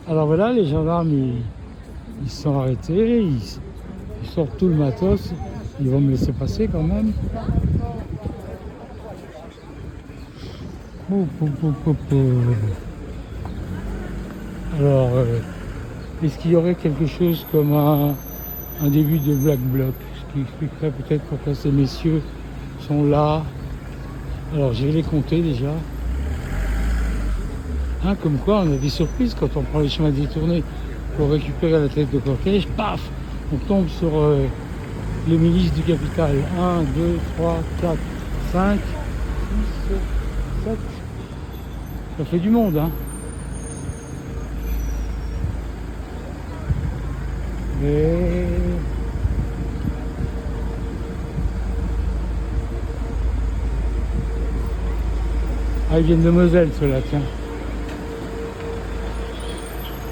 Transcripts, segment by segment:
Alors voilà, les gendarmes, ils se sont arrêtés, ils sortent tout le matos, ils vont me laisser passer quand même. Alors, est-ce qu'il y aurait quelque chose comme un début de Black Bloc, ce qui expliquerait peut-être pourquoi ces messieurs sont là. Alors, je vais les compter déjà. Hein, comme quoi, on a des surprises quand on prend les chemins détournés pour récupérer la tête de cortège. Paf, on tombe sur les milices du capital. 1, 2, 3, 4, 5, 6, 7. Ça fait du monde, hein. Et... ah, ils viennent de Moselle, ceux-là, tiens.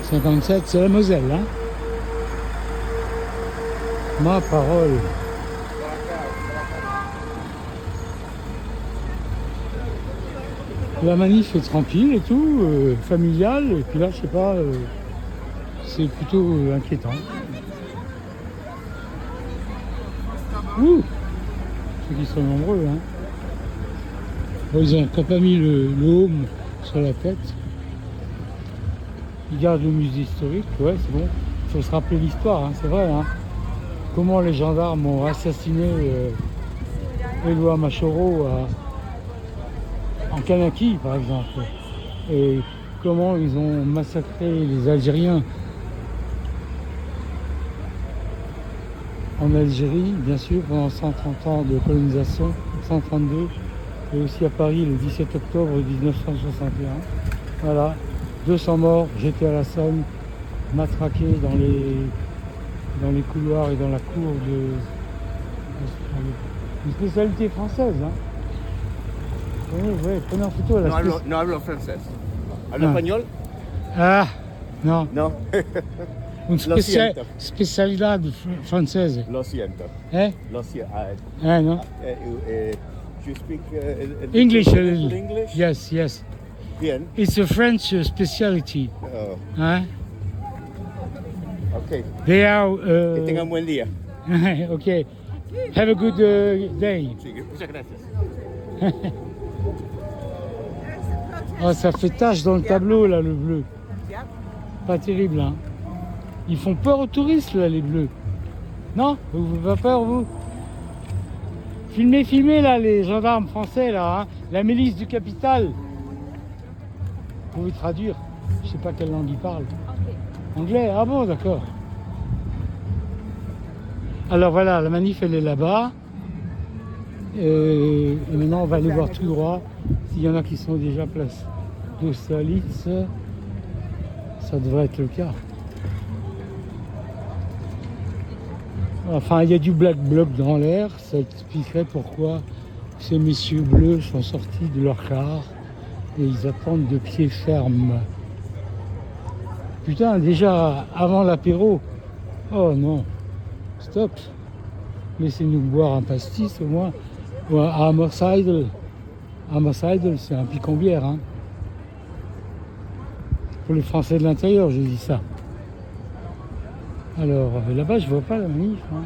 57, c'est la Moselle, hein. Ma parole. La manif est tranquille et tout, familiale, et puis là, je sais pas, c'est plutôt inquiétant. Ouh, ceux qui sont nombreux, hein. Bon, ils ont encore pas mis le home sur la tête. Ils gardent le musée historique, ouais, c'est bon. Il faut se rappeler l'histoire, hein, c'est vrai, hein. Comment les gendarmes ont assassiné Éloi Machoro en Kanaki, par exemple. Et comment ils ont massacré les Algériens en Algérie, bien sûr, pendant 130 ans de colonisation, 132, et aussi à Paris le 17 octobre 1961. Voilà, 200 morts, jetés à la Somme, matraqués dans les couloirs et dans la cour de une spécialité française, hein. Prenez en photo la spécialité. No hablo francés. ¿Hablo español? Ah, non. No. Une Lo siento. spécialidad française. Lo siento. Eh? Lo siento. Non. You speak English a little. English? Yes, yes. Bien. It's a French specialty. Oh, Hein? ok. They are. Que tengan buen día. Okay. Have a good day. Sí, muchas gracias. Oh, ça fait tache dans le tableau là, le bleu. Pas terrible, hein. Ils font peur aux touristes là, les bleus. Non? Vous n'avez pas peur, vous? Filmez là, les gendarmes français là, hein. La milice du capital. Vous pouvez traduire. Je sais pas quelle langue ils parlent. Anglais? Ah bon, d'accord. Alors voilà, la manif elle est là-bas. Et maintenant on va aller voir tout droit s'il y en a qui sont déjà place d'Austerlitz. Ça devrait être le cas. Enfin, il y a du Black Bloc dans l'air. Ça expliquerait pourquoi ces messieurs bleus sont sortis de leur car et ils attendent de pied ferme. Putain, déjà avant l'apéro. Oh non, stop. Laissez-nous boire un pastis au moins. Ou un Hammerseidel. Hammerseidel, c'est un picon-bière, hein. Pour les Français de l'intérieur, je dis ça. Alors, là-bas, je vois pas la manif, hein.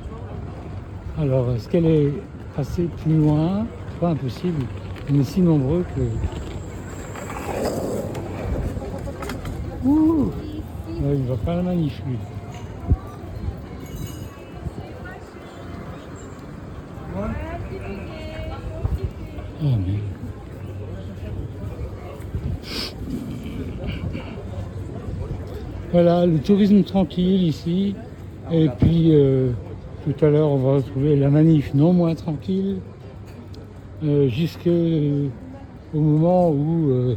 Alors, est-ce qu'elle est passée plus loin? Pas impossible. On est si nombreux que... Ouh! Ouais, il voit pas la manif, lui. Oh, mais... Voilà, le tourisme tranquille ici. Et puis, tout à l'heure, on va retrouver la manif non moins tranquille. Jusqu'au moment où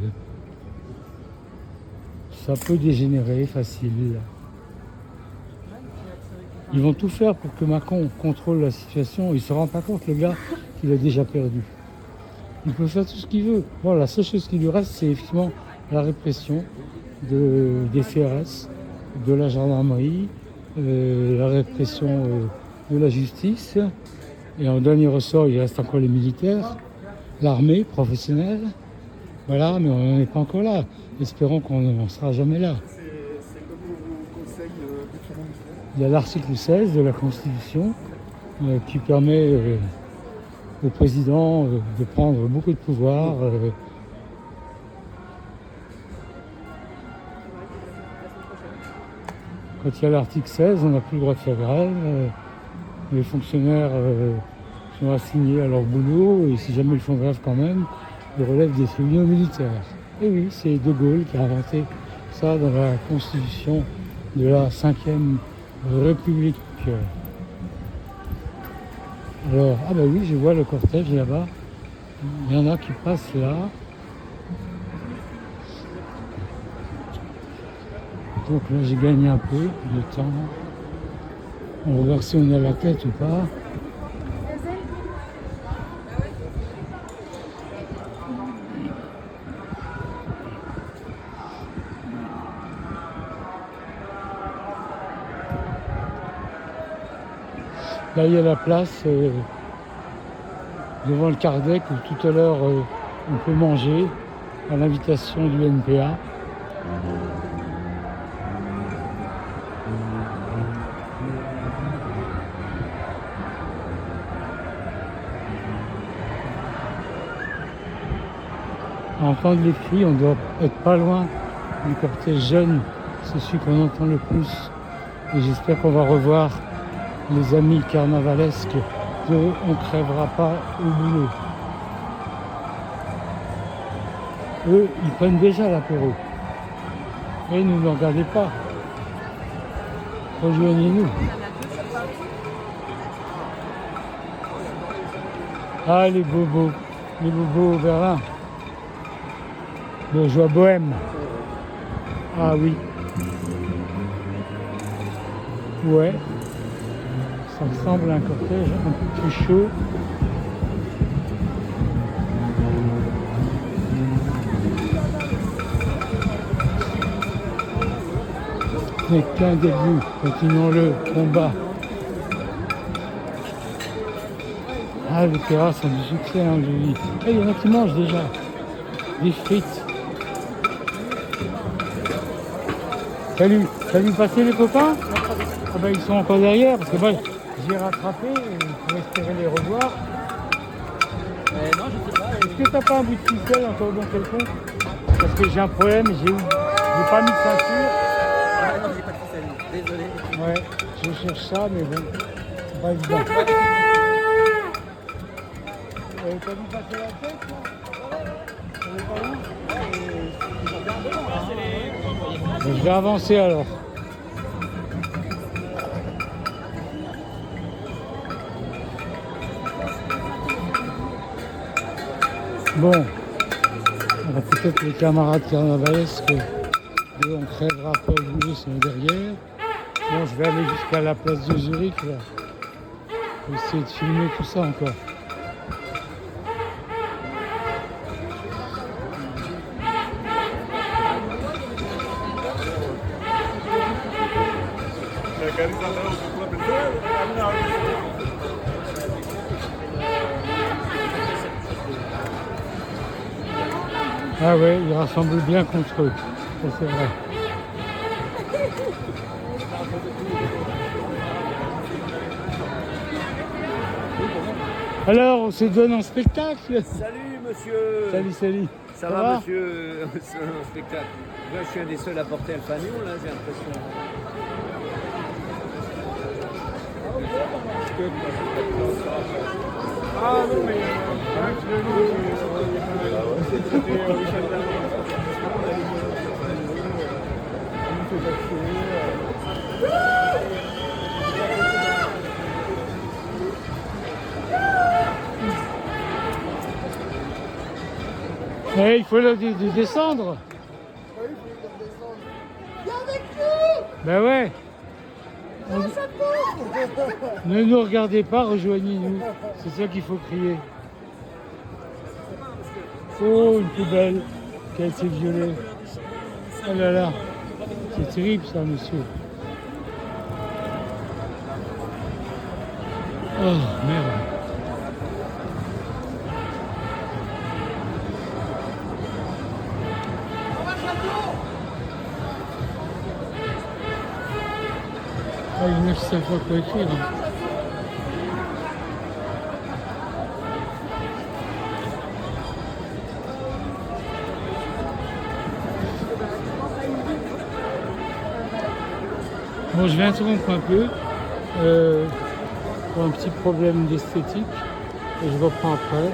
ça peut dégénérer facile. Ils vont tout faire pour que Macron contrôle la situation. Il ne se rend pas compte, le gars, qu'il a déjà perdu. Il peut faire tout ce qu'il veut. Bon, la seule chose qui lui reste, c'est effectivement la répression des CRS, de la gendarmerie, la répression de la justice. Et en dernier ressort, il reste encore les militaires, l'armée professionnelle. Voilà, mais on n'en est pas encore là. Espérons qu'on ne sera jamais là. Il y a l'article 16 de la Constitution qui permet au président de prendre beaucoup de pouvoir. Quand il y a l'article 16, on n'a plus le droit de faire grève. Les fonctionnaires sont assignés à leur boulot et si jamais ils font grève quand même, ils relèvent des tribunaux militaires. Et oui, c'est De Gaulle qui a inventé ça dans la Constitution de la 5e République. Alors, ah bah oui, je vois le cortège là-bas. Il y en a qui passent là. Donc là, j'ai gagné un peu de temps. On va voir si on a la tête ou pas. Là, il y a la place devant le Kardec où tout à l'heure on peut manger à l'invitation du NPA. À entendre les cris, on doit être pas loin du cortège jeune, c'est celui qu'on entend le plus. Et j'espère qu'on va revoir les amis carnavalesques de On crèvera pas au boulot. Eux, ils prennent déjà l'apéro. Et ne nous regardez pas. Rejoignez-nous. Ah, les bobos au Berlin. Bourgeois bohème. Ah oui. Ouais. Ça ressemble à un cortège un peu plus chaud. Ce n'est qu'un début. Continuons le combat. Ah, les terrasses ont du succès, hein, je vous dis. Il y en a qui mangent déjà. Des frites. Salut, passez les copains. Ah ben, ils sont encore derrière, parce que moi, j'ai rattrapé, pour espérer les revoir. Non, je sais pas. Est-ce que t'as pas un bout de ficelle encore dans quelconque? Parce que j'ai un problème, j'ai pas mis de ceinture. Ah non, j'ai pas de ficelle, non. Désolé. Ouais, je cherche ça, mais bon, c'est pas évident. T'as dû passer la tête, là? On est pas loin? Je vais avancer alors. Bon, alors peut-être les camarades carnavalesques de On crèvera pas au boulot sont derrière. Bon, je vais aller jusqu'à la place de Zurich là. Pour essayer de filmer tout ça encore. Ah ouais, ils rassemblent bien contre eux, ça c'est vrai. Alors, on se donne en spectacle. Salut monsieur. Salut. Ça va monsieur? C'est un spectacle. Moi je suis un des seuls à porter Alphanion là, j'ai l'impression. Ah non mais il faut le descendre. Ben ouais. Ne nous regardez pas, rejoignez-nous. C'est ça qu'il faut crier. Oh, une poubelle qui a été violée. Oh là là, c'est terrible ça, monsieur. Oh, merde. Ah, il ne sait pas quoi écrire. Bon, je vais interrompre un peu pour un petit problème d'esthétique et je reprends après.